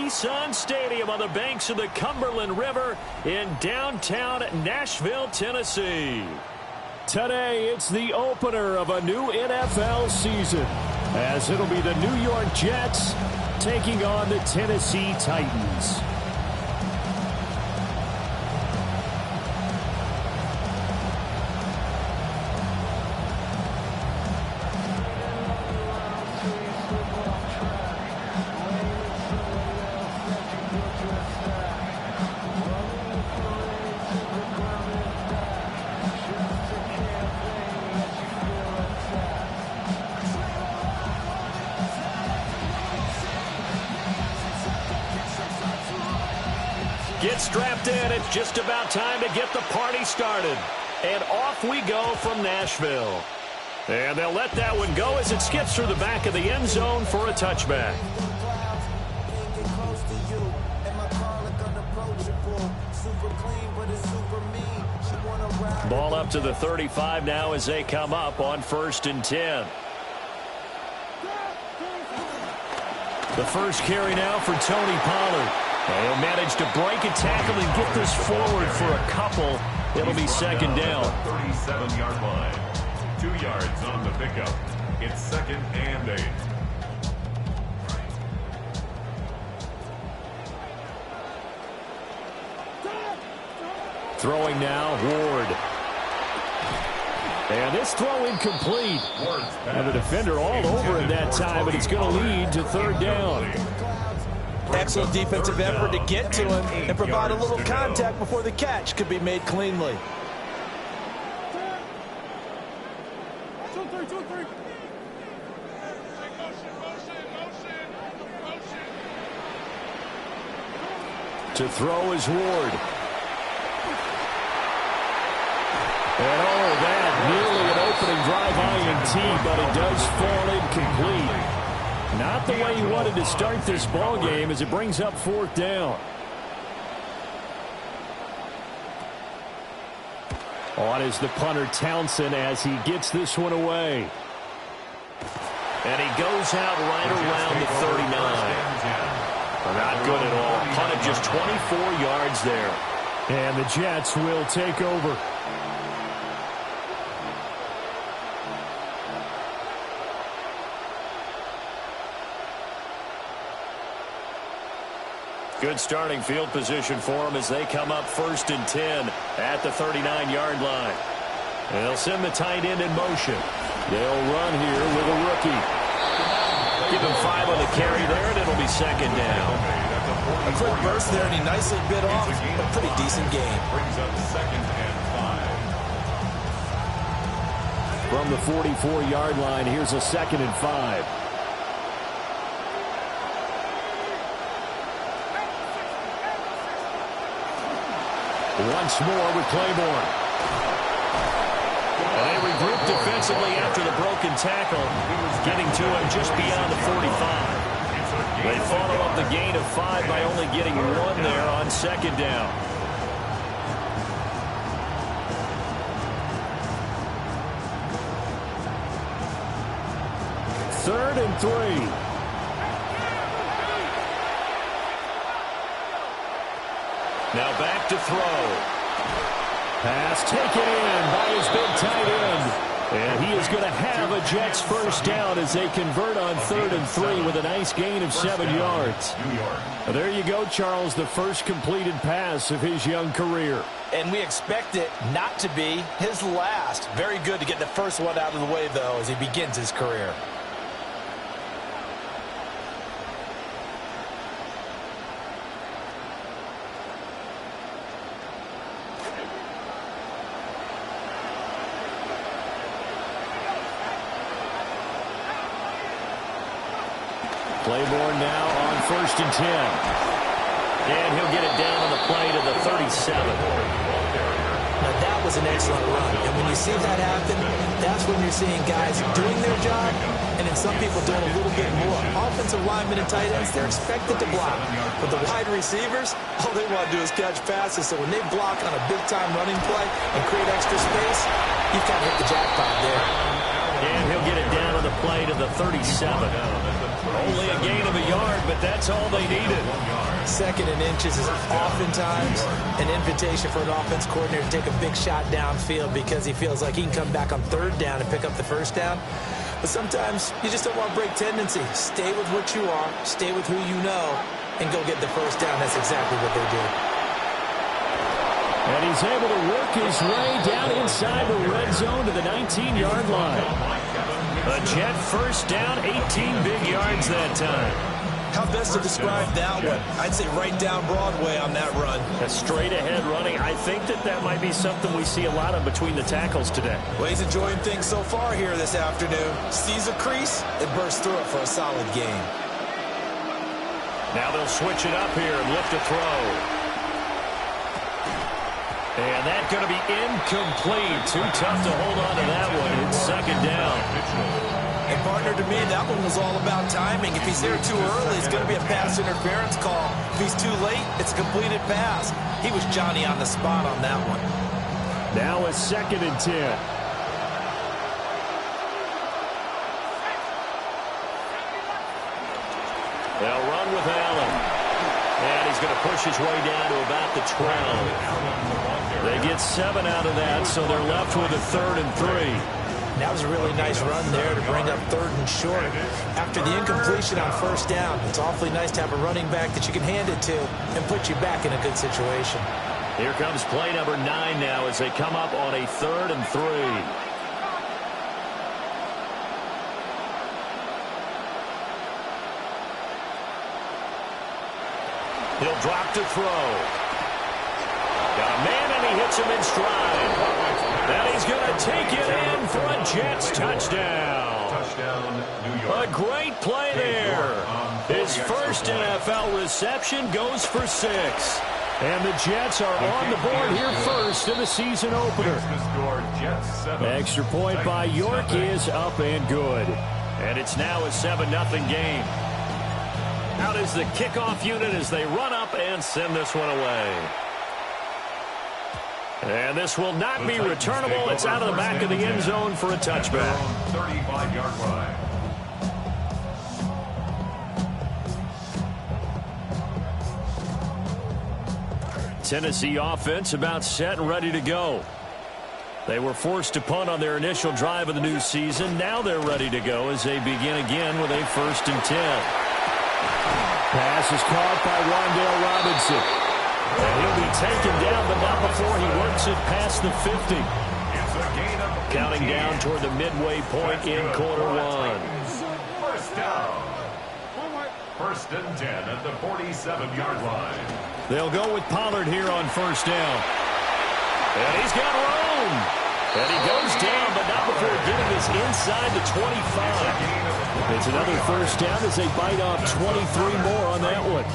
Nissan Stadium on the banks of the Cumberland River in downtown Nashville, Tennessee. Today, it's the opener of a new NFL season, as it'll be the New York Jets taking on the Tennessee Titans. Get strapped in. It's just about time to get the party started. And off we go from Nashville. And they'll let that one go as it skips through the back of the end zone for a touchback. Ball up to the 35 now as they come up on 1st and 10. The first carry now for Tony Pollard. He'll manage to break a tackle and get this forward for a couple. It'll be second down. 37-yard line. 2 yards on the pickup. It's 2nd and 8. Throwing now, Ward. And this throw incomplete. And the defender all over him that time, but it's going to lead to 3rd down. Excellent defensive effort to get to him and provide a little contact before the catch could be made cleanly. To throw is Ward. And that nearly an opening drive INT, but it does fall incomplete. Not the way he wanted to start this ball game as it brings up 4th down. On is the punter Townsend as he gets this one away. And he goes out right around the 39. Not good at all. Punted just 24 yards there. And the Jets will take over. Good starting field position for them as they come up 1st and 10 at the 39-yard line. And they'll send the tight end in motion. They'll run here with a rookie. Give him 5 on the carry there, and it'll be 2nd down. A quick burst there, and he nicely bit off a pretty decent game. Brings up 2nd and 5. From the 44-yard line, here's a 2nd and 5. Once more with Claiborne. And they regroup defensively after the broken tackle, getting to him just beyond the 45. They follow up the gain of 5 by only getting 1 there on 2nd down. Third and 3. Now back to throw. Pass taken in by his big tight end. And he is going to have a Jets first down as they convert on 3rd and 3 with a nice gain of 7 yards. There you go, Charles, the first completed pass of his young career. And we expect it not to be his last. Very good to get the first one out of the way, though, as he begins his career. Claiborne now on 1st and 10. And he'll get it down on the play to the 37. Now that was an excellent run. And when you see that happen, that's when you're seeing guys doing their job and then some people doing a little bit more. Offensive linemen and tight ends, they're expected to block. But the wide receivers, all they want to do is catch passes. So when they block on a big-time running play and create extra space, you've kind of hit the jackpot there. And he'll get it down on the play to the 37. Only a gain of a yard, but that's all they needed. 2nd and inches is oftentimes an invitation for an offense coordinator to take a big shot downfield because he feels like he can come back on 3rd down and pick up the 1st down. But sometimes you just don't want to break tendency. Stay with what you are, stay with who you know, and go get the 1st down. That's exactly what they did. And he's able to work his way down inside the red zone to the 19-yard line. A Jet 1st down, 18 big yards that time. How best to describe that one? I'd say right down Broadway on that run. A straight-ahead running. I think that might be something we see a lot of between the tackles today. Well, he's enjoying things so far here this afternoon. Sees a crease and bursts through it for a solid gain. Now they'll switch it up here and look to throw. And that's going to be incomplete. Too tough to hold on to that one. It's 2nd down. And partner, to me, that one was all about timing. If he's there too early, it's going to be a pass interference call. If he's too late, it's a completed pass. He was Johnny on the spot on that one. Now a 2nd and 10. They'll run with Allen. And he's going to push his way down to about the 12. They get 7 out of that, so they're left with a 3rd and 3. That was a really nice run there to bring up 3rd and short. After the incompletion on 1st down, it's awfully nice to have a running back that you can hand it to and put you back in a good situation. Here comes play number 9 now as they come up on a 3rd and 3. He'll drop to throw. Got a man, and he hits him in stride. And he's going to take it in for a Jets touchdown. Touchdown, New York. A great play there. His first NFL reception goes for 6. And the Jets are on the board here first in the season opener. Extra point by York is up and good. And it's now a 7-0 game. Out is the kickoff unit as they run up and send this one away. And this will not be returnable. It's out of the back of the end zone for a touchback. 35-yard line. Tennessee offense about set and ready to go. They were forced to punt on their initial drive of the new season. Now they're ready to go as they begin again with a 1st and 10. Pass is caught by Wan'Dale Robinson. And he'll be taken down, but not before he works it past the 50. Counting down toward the midway point in quarter 1. First down. 1st and 10 at the 47-yard line. They'll go with Pollard here on 1st down. And he's got room. And he goes down, but not before getting this inside the 25. It's another 1st down as they bite off 23 more on that one.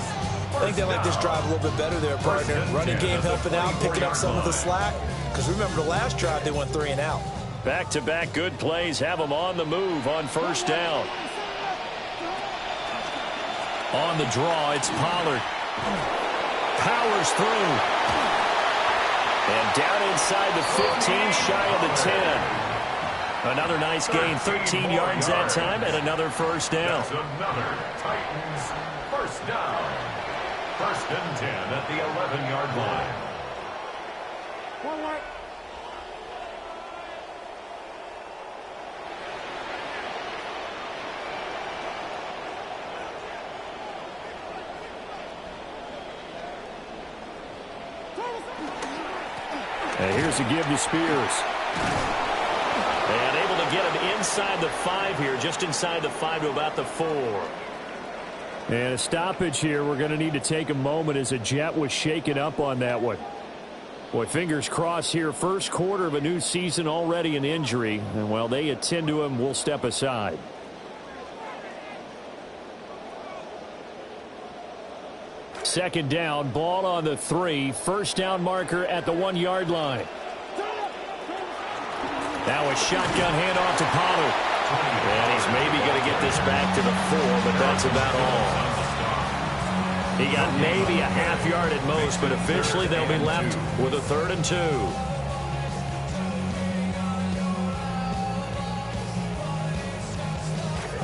I think they like this drive a little bit better there, partner. Running game helping out, picking up some of the slack. Because remember, the last drive, they went 3 and out. Back-to-back good plays have them on the move on 1st down. On the draw, it's Pollard. Powers through. And down inside the 15, shy of the 10. Another nice gain, 13 yards that time, and another 1st down. That's another Titans 1st down. 1st and 10 at the 11-yard line. And here's a give to Spears. And able to get him inside the 5 here, just inside the 5 to about the 4. And a stoppage here. We're going to need to take a moment as a Jet was shaken up on that one. Boy, fingers crossed here. First quarter of a new season, already an injury. And while they attend to him, we'll step aside. Second down, ball on the 3. 1st down marker at the 1-yard line. Now a shotgun handoff to Pollard. And he's maybe going to get this back to the 4, but that's about all. He got maybe a half yard at most, but officially they'll be left with a 3rd and 2.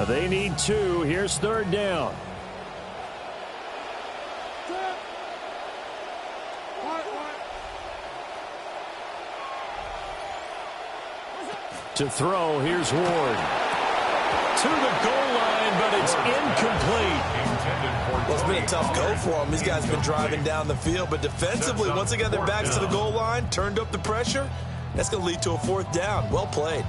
They need 2. Here's 3rd down. To throw, here's Ward. To the goal line, but it's incomplete. Well, it's been a tough go for him. These guys have been driving down the field, but defensively, once they got their backs to the goal line, turned up the pressure, that's going to lead to a 4th down. Well played.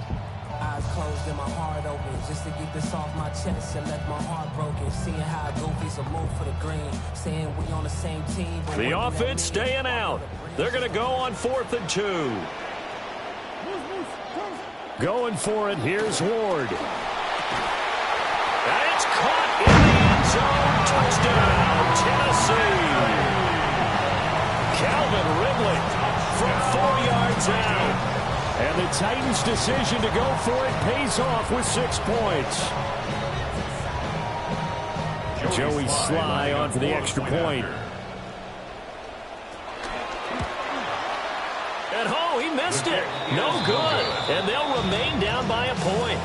Eyes closed and my heart open, just to get this off my chest and let my heart broken. Seeing how goofies will move for the green, saying we on the same team. The offense staying out. They're going to go on 4th and 2. Going for it, here's Ward. And it's caught in the end zone. Touchdown, Tennessee. Calvin Ridley from 4 yards out. And the Titans' decision to go for it pays off with 6 points. Joey Sly on for the extra point. And oh, he missed it. No good. And they'll remain down by a point.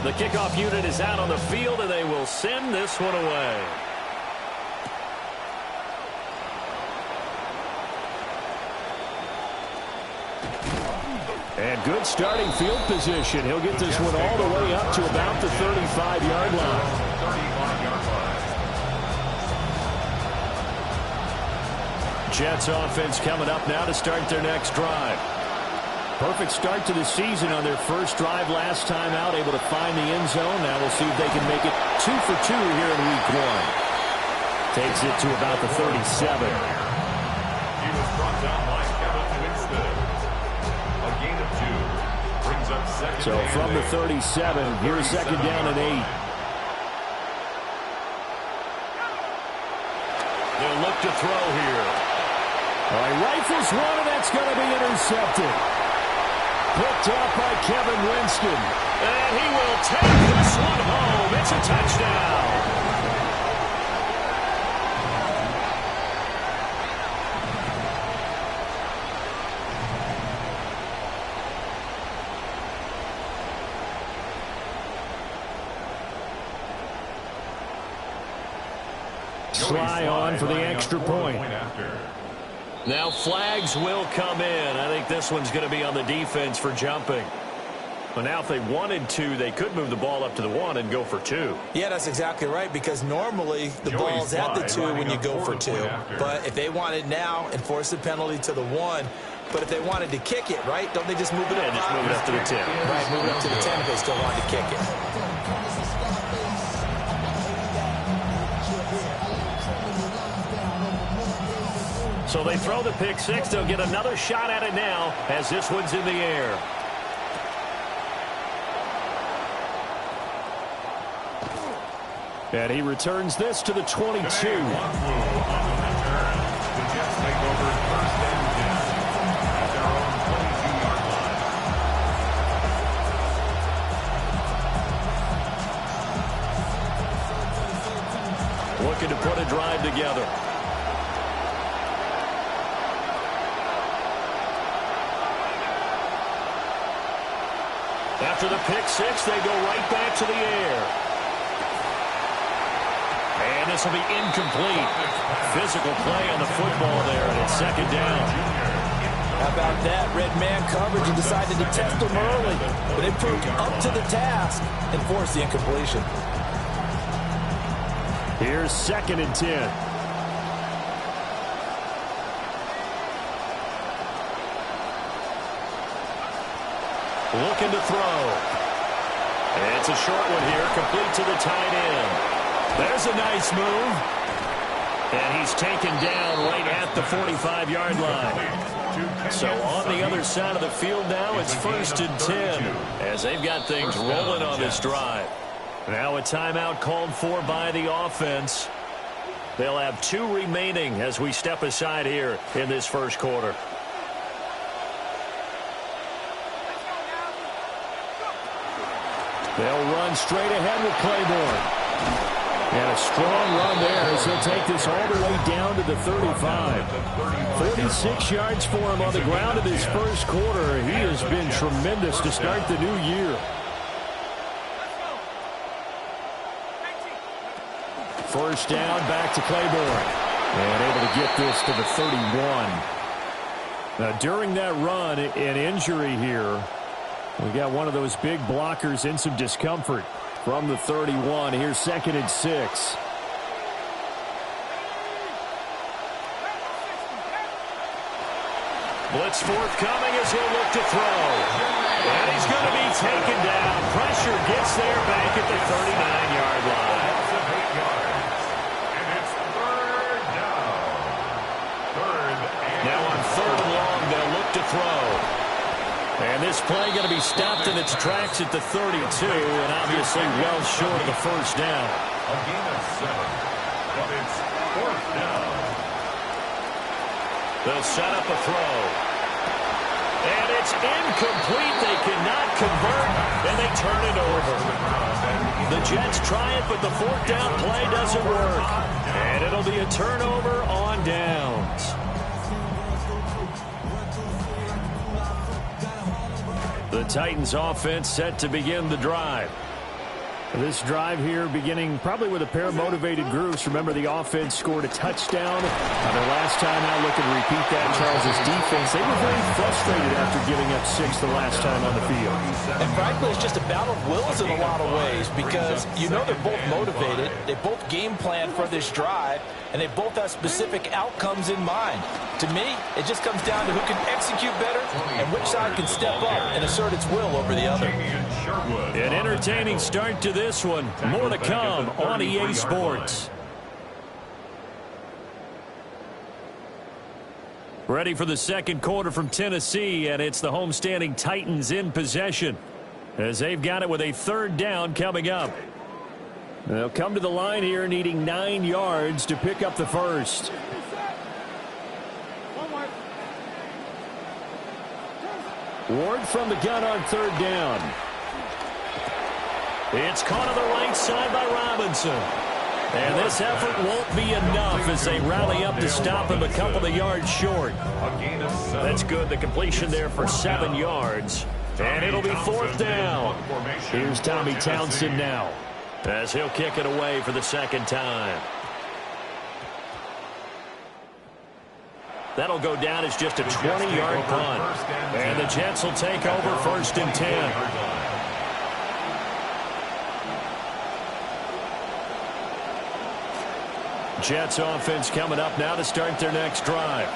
The kickoff unit is out on the field, and they will send this one away. And good starting field position. He'll get this one all the way up to about the 35-yard line. Jets offense coming up now to start their next drive. Perfect start to the season on their first drive last time out, able to find the end zone. Now we'll see if they can make it 2 for 2 here in week 1. Takes it to about the 37. He was brought down by Kevin Winston. A gain of 2 brings up second. So from the 37, here's 2nd down and 8. They'll look to throw here. All right, rifles one, and that's going to be intercepted. Picked up by Kevin Winston. And he will take this one home. It's a touchdown. Sly on for the extra point. Now flags will come in. I think this one's going to be on the defense for jumping. But now if they wanted to, they could move the ball up to the 1 and go for 2. Yeah, that's exactly right, because normally the ball's at the 2 when you go for 2. But if they wanted now, enforce the penalty to the 1. But if they wanted to kick it, right, don't they just move it up? Yeah, just move it up to the 10. Right, move it up to the 10 if they still wanted to kick it. So they throw the pick 6. They'll get another shot at it now as this one's in the air. And he returns this to the 22. The Jets take over 1st and 10 at their own 22-yard line. Looking to put a drive together. After the pick 6, they go right back to the air. And this will be incomplete. Physical play on the football there, and it's 2nd down. How about that? Red man coverage and decided to test them early. But they proved up to the task and forced the incompletion. Here's 2nd and 10. Looking to throw. And it's a short one here, complete to the tight end. There's a nice move. And he's taken down right at the 45-yard line. So on the other side of the field now, it's 1st and 10 as they've got things rolling on this drive. Now a timeout called for by the offense. They'll have 2 remaining as we step aside here in this first quarter. They'll run straight ahead with Claiborne. And a strong run there as he'll take this all the way down to the 35. 46 yards for him on the ground in his first quarter. He has been tremendous to start the new year. First down, back to Claiborne. And able to get this to the 31. Now, during that run, an injury here. We got one of those big blockers in some discomfort from the 31. Here's 2nd and 6. Blitz forthcoming as he'll look to throw. And he's going to be taken down. Pressure gets there back at the 39-yard line. Now on 3rd and long, they'll look to throw. And this play going to be stopped in its tracks at the 32, and obviously well short of the first down. A gain of 7, but it's 4th down. They'll set up a throw. And it's incomplete. They cannot convert, and they turn it over. The Jets try it, but the 4th down play doesn't work. And it'll be a turnover on downs. The Titans offense set to begin the drive. This drive here beginning probably with a pair of motivated groups. Remember, the offense scored a touchdown. Their last time out, looking to repeat that. Charles' defense, they were very frustrated after giving up 6 the last time on the field. And frankly, it's just a battle of wills in a lot of ways because you know they're both motivated. They both game plan for this drive, and they both have specific outcomes in mind. To me, it just comes down to who can execute better and which side can step up and assert its will over the other. An entertaining start to this one. More to come on EA Sports. Ready for the second quarter from Tennessee, and it's the homestanding Titans in possession as they've got it with a 3rd down coming up. They'll come to the line here needing 9 yards to pick up the first. Ward from the gun on 3rd down. It's caught on the right side by Robinson. And this effort won't be enough as they rally up to stop him a couple of yards short. That's good. The completion there for 7 yards. And it'll be 4th down. Here's Tommy Townsend now as he'll kick it away for the 2nd time. That'll go down as just a 20-yard punt. And the Jets will take over 1st and 10. Jets offense coming up now to start their next drive.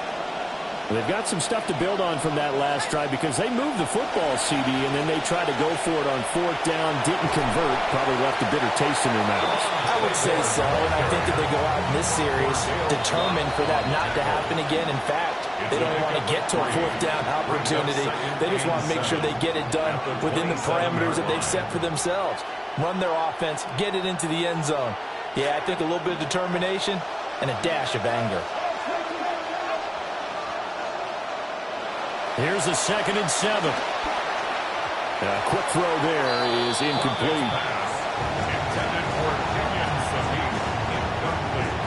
They've got some stuff to build on from that last drive because they moved the football, CD, and then they tried to go for it on 4th down, didn't convert, probably left a bitter taste in their mouths. I would say so, and I think that they go out in this series determined for that not to happen again. In fact, they don't want to get to a 4th down opportunity. They just want to make sure they get it done within the parameters that they've set for themselves. Run their offense, get it into the end zone. Yeah, I think a little bit of determination and a dash of anger. Here's the 2nd and 7. A quick throw there is incomplete. Intended for Titians, incomplete.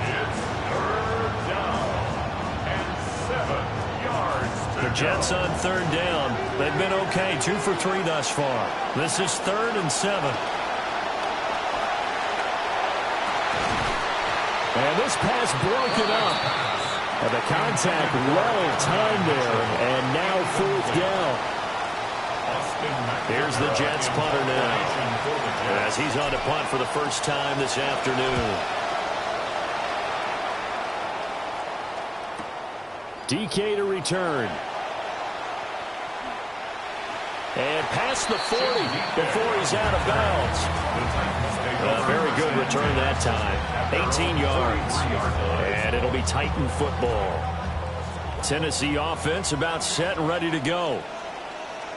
It's 3rd down and 7 yards. The Jets on 3rd down. They've been okay, 2 for 3 thus far. This is 3rd and 7. And this pass broken up. And the contact well timed there, and now 4th down. Here's the Jets punter now, as he's on to punt for the first time this afternoon. DK to return. And past the 40 before he's out of bounds. A very good return that time. 18 yards. And it'll be Titan football. Tennessee offense about set and ready to go.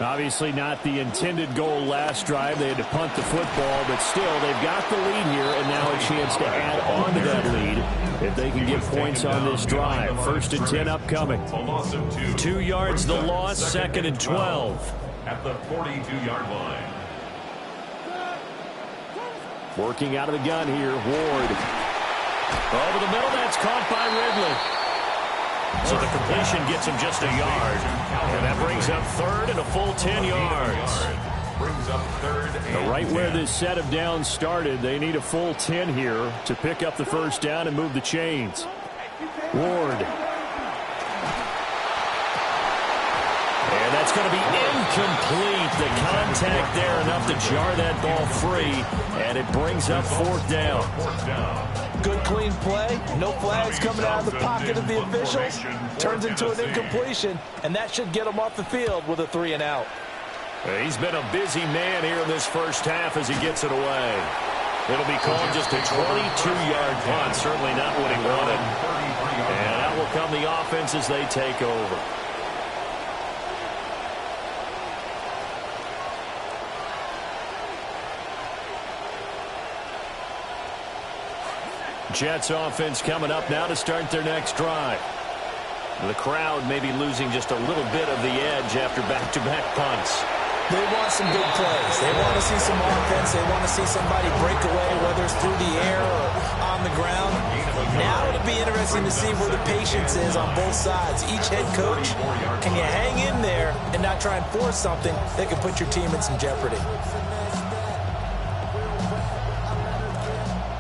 Obviously not the intended goal last drive. They had to punt the football, but still they've got the lead here, and now a chance to add on to that lead if they can get points on this drive. 1st and 10 upcoming. 2 yards the loss, 2nd and 12. At the 42-yard line. Working out of the gun here, Ward. Over the middle, that's caught by Ridley. So the completion gets him just a yard. And that brings up 3rd and a full 10 yards. Brings up 3rd and Right where this set of downs started, they need a full 10 here to pick up the 1st down and move the chains. Ward. And that's going to be incomplete. The contact there enough to jar that ball free, and it brings up 4th down. Good clean play. No flags coming out of the pocket of the officials. Turns into an incompletion, and that should get him off the field with a 3 and out. He's been a busy man here in this first half as he gets it away. It'll be called just a 22-yard punt. Certainly not what he wanted. And out will come the offense as they take over. Jets offense coming up now to start their next drive. The crowd may be losing just a little bit of the edge after back-to-back punts. They want some big plays. They want to see some offense. They want to see somebody break away, whether it's through the air or on the ground. Now it'll be interesting to see where the patience is on both sides. Each head coach, can you hang in there and not try and force something that can put your team in some jeopardy?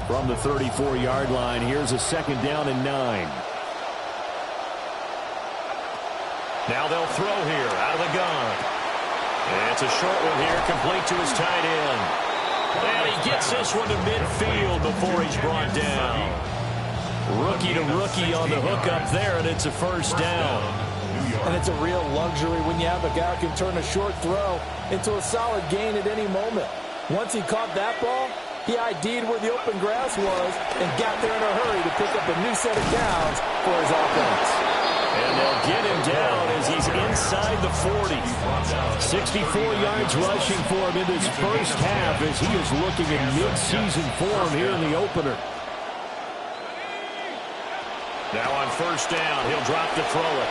From the 34-yard line, here's a 2nd down and 9. Now they'll throw here out of the gun. And it's a short one here, complete to his tight end. And he gets this one to midfield before he's brought down. Rookie to rookie on the hook up there, and it's a 1st down. And it's a real luxury when you have a guy who can turn a short throw into a solid gain at any moment. Once he caught that ball, he ID'd where the open grass was and got there in a hurry to pick up a new set of downs for his offense. And they'll get him down as he's inside the 40. 64 yards rushing for him in this first half as he is looking in mid-season form here in the opener. Now on 1st down, he'll drop to throw it.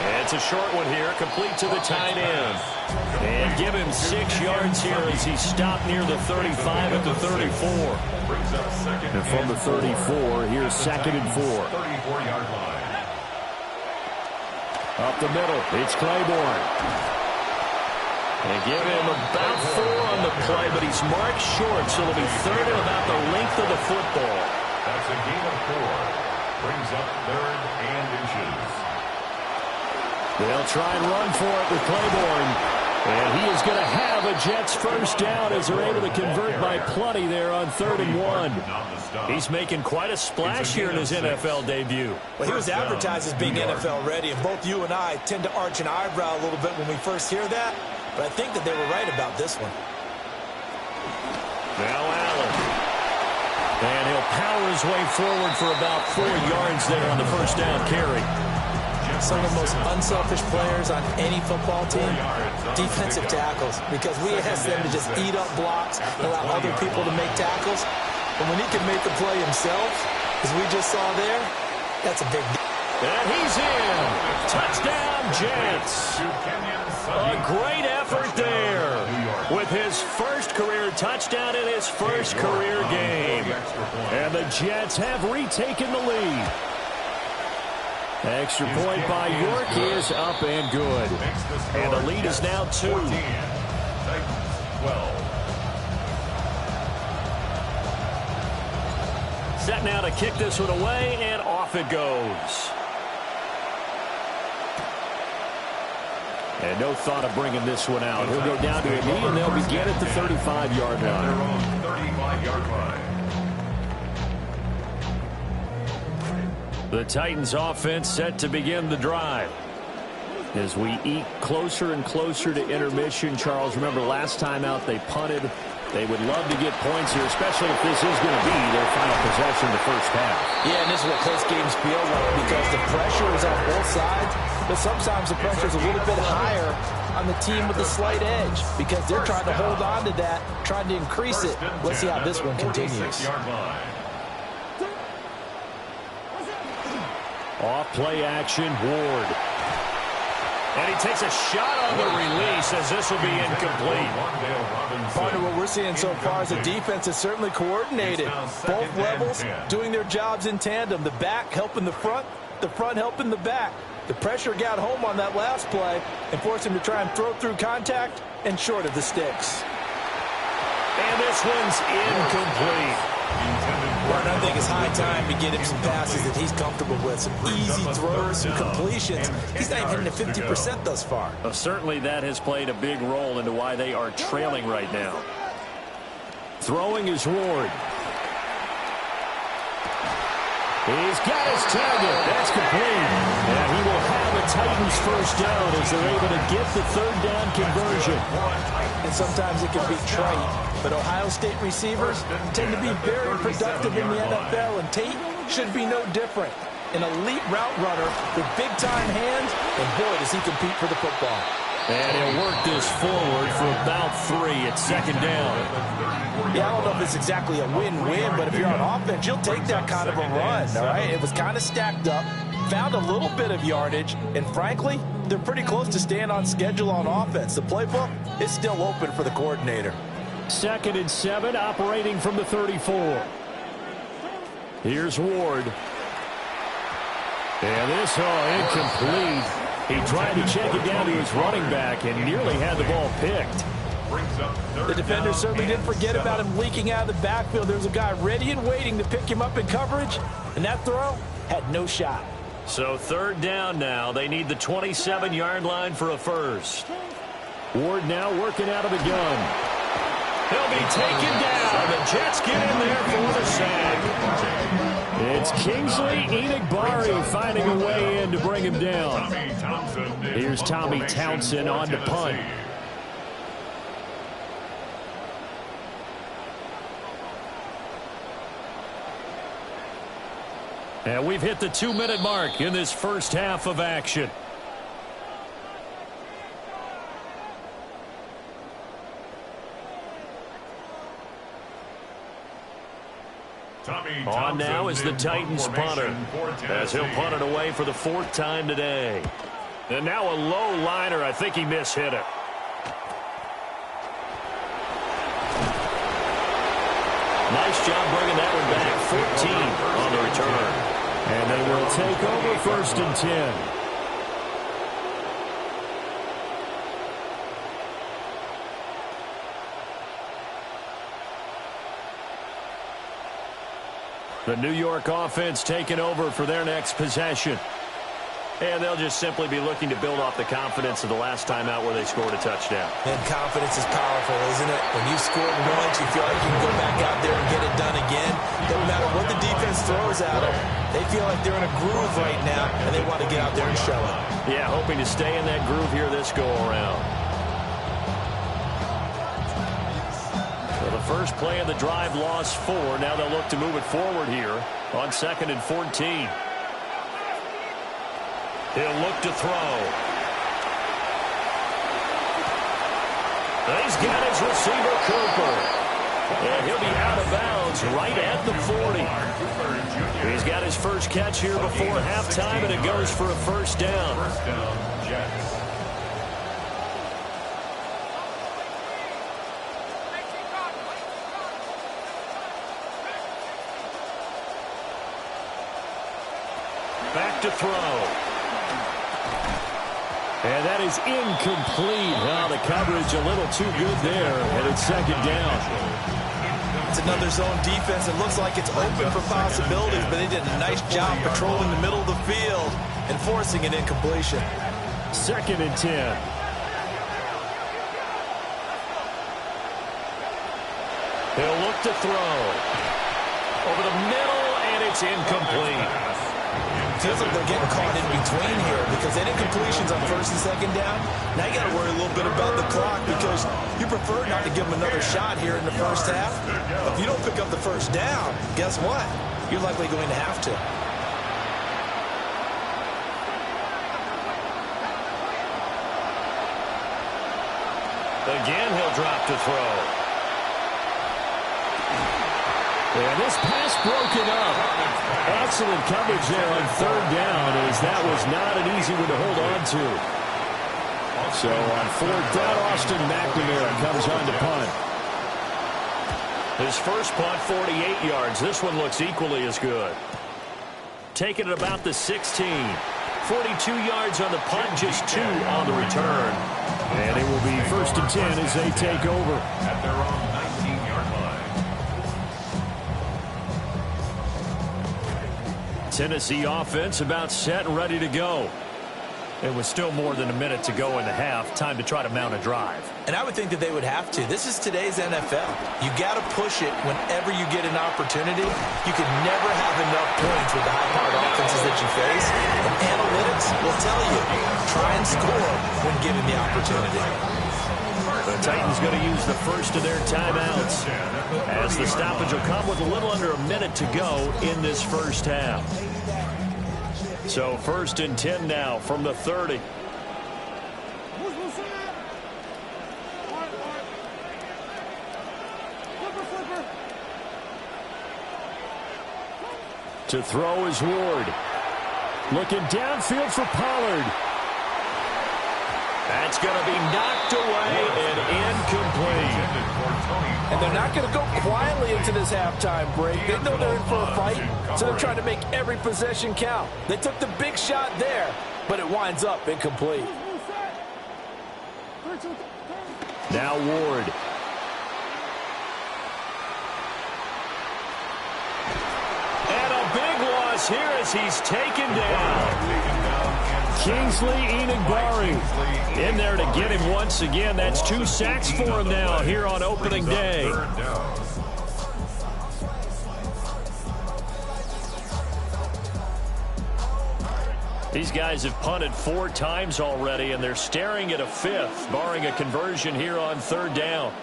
And it's a short one here, complete to the tight end. And give him 6 yards here as he's stopped near the 35 at the 34. And from the 34, here's 2nd and 4. 34-yard line. Up the middle, it's Claiborne. And give him about 4 on the play, but he's marked short, so it'll be 3rd and about the length of the football. That's a gain of 4. Brings up 3rd and inches. They'll try and run for it with Claiborne. And he is going to have a Jets 1st down as they're able to convert by plenty there on 3rd and 1. He's making quite a splash here in his NFL debut. Well, he was advertised as being NFL ready, and both you and I tend to arch an eyebrow a little bit when we first hear that, but I think that they were right about this one. Now Allen. And he'll power his way forward for about 4 yards there on the 1st down carry. Some of the most unselfish players on any football team, defensive tackles, because we ask them to just eat up blocks, allow other people to make tackles. And when he can make the play himself, as we just saw there, that's a big deal. And he's in. Touchdown, Jets. A great effort there with his first career touchdown in his first career game. And the Jets have retaken the lead. Extra point by York is up and good. And the lead is now 2. 12. Set now to kick this one away, and off it goes. And no thought of bringing this one out. He'll go down to a knee, and they'll begin at the 35-yard line. 35-yard line. The Titans offense set to begin the drive. As we eke closer and closer to intermission, Charles, remember last time out they punted They would love to get points here, especially if this is going to be their final possession in the first half. Yeah, and this is what close games feel like because the pressure is on both sides, but sometimes the pressure is a little bit higher on the team with the slight edge because they're trying to hold on to that, trying to increase it. Let's see how this one continues. Off play action, Ward. And he takes a shot on the release as this will be incomplete. Partner, what we're seeing so far is the defense is certainly coordinated. Both levels doing their jobs in tandem. The back helping the front helping the back. The pressure got home on that last play and forced him to try and throw through contact and short of the sticks. And this one's incomplete. Well, I think it's high time to get him some passes that he's comfortable with. Some easy throws, some completions. He's not even hitting the 50% thus far. Well, certainly that has played a big role into why they are trailing right now. Throwing is Ward. He's got his target. That's complete. And he will have a Titans first down as they're able to get the third down conversion. And sometimes it can be trite, but Ohio State receivers tend to be very productive in the NFL, and Tate should be no different. An elite route runner with big-time hands, and boy, does he compete for the football. And he'll work this forward for about 3 at second down. Yeah, I don't know if it's exactly a win-win, but if you're on offense, you'll take that kind of a run, all right? It was kind of stacked up, found a little bit of yardage, and frankly, they're pretty close to staying on schedule on offense. The playbook is still open for the coordinator. 2nd and 7, operating from the 34. Here's Ward. And this, incomplete. He tried to check it down to his running back and nearly had the ball picked. The defender certainly didn't forget about him leaking out of the backfield. There was a guy ready and waiting to pick him up in coverage, and that throw had no shot. So 3rd down now. They need the 27-yard line for a first. Ward now working out of the gun. He'll be taken down. The Jets get in there for the sack. It's Kingsley Enagbari finding a way in to bring him down. Here's Tommy Townsend on to punt. And we've hit the 2-minute mark in this first half of action. On now is the Titans punter, as he'll punt it away for the 4th time today. And now a low liner. I think he mishit it. Nice job bringing that one back. 14 on the return. And they will take over 1st and 10. The New York offense taking over for their next possession. And they'll just simply be looking to build off the confidence of the last time out where they scored a touchdown. And confidence is powerful, isn't it? When you score once, you feel like you can go back out there and get it done again. No matter what the defense throws at them, they feel like they're in a groove right now, and they want to get out there and show it. Yeah, hoping to stay in that groove here this go-around. The first play of the drive lost 4. Now they'll look to move it forward here on 2nd and 14. He'll look to throw. He's got his receiver, Cooper. And he'll be out of bounds right at the 40. He's got his first catch here before halftime, and it goes for a first down. First down, Jets. Back to throw. And that is incomplete. Now the coverage a little too good there, and it's 2nd down. It's another zone defense. It looks like it's open for possibilities, but they did a nice job patrolling the middle of the field and forcing an incompletion. 2nd and 10. He'll look to throw. Over the middle, and it's incomplete. Feels like they're getting caught in between here because they did completions on 1st and 2nd down. Now you got to worry a little bit about the clock because course, you prefer not to give them another shot here in the first half. But if you don't pick up the first down, guess what? You're likely going to have to. Again, he'll drop to throw. And this pass broken up. Excellent coverage there on third down, as that was not an easy one to hold on to. So on fourth down, Austin McNamara comes on to punt. His first punt, 48 yards. This one looks equally as good. Taking it about the 16. 42 yards on the punt, just 2 on the return. And it will be 1st and 10 as they take over. At their own 19-yard line. Tennessee offense about set and ready to go. It was still more than a minute to go in the half. Time to try to mount a drive. And I would think that they would have to. This is today's NFL. You got to push it whenever you get an opportunity. You can never have enough points with the high-powered offenses that you face. And analytics will tell you, try and score when given the opportunity. The Titans going to use the first of their timeouts, as the stoppage will come with a little under a minute to go in this first half. So 1st and 10 now from the 30. To throw is Ward. Looking downfield for Pollard. That's going to be knocked away and incomplete. And they're not going to go quietly into this halftime break. They know they're in for a fight, so they're trying to make every possession count. They took the big shot there, but it winds up incomplete. Now Ward. And a big loss here as he's taken down. Kingsley Enagbare in there to get him once again. That's 2 sacks for him now here on opening day. These guys have punted 4 times already, and they're staring at a 5th, barring a conversion here on 3rd down.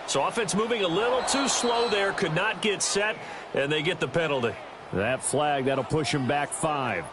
So offense moving a little too slow there, could not get set, and they get the penalty. That flag, that'll push him back 5.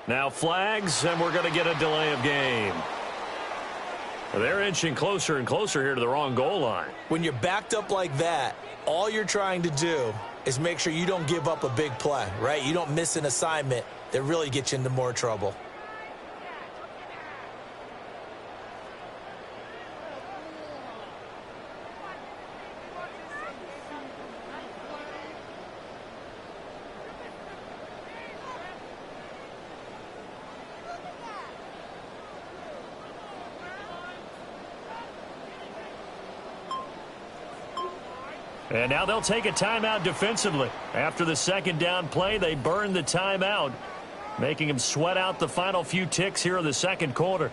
Now flags, and we're going to get a delay of game. They're inching closer and closer here to the wrong goal line. When you're backed up like that, all you're trying to do is make sure you don't give up a big play, right? You don't miss an assignment that really gets you into more trouble. And now they'll take a timeout defensively. After the 2nd down play, they burn the timeout, making them sweat out the final few ticks here in the 2nd quarter.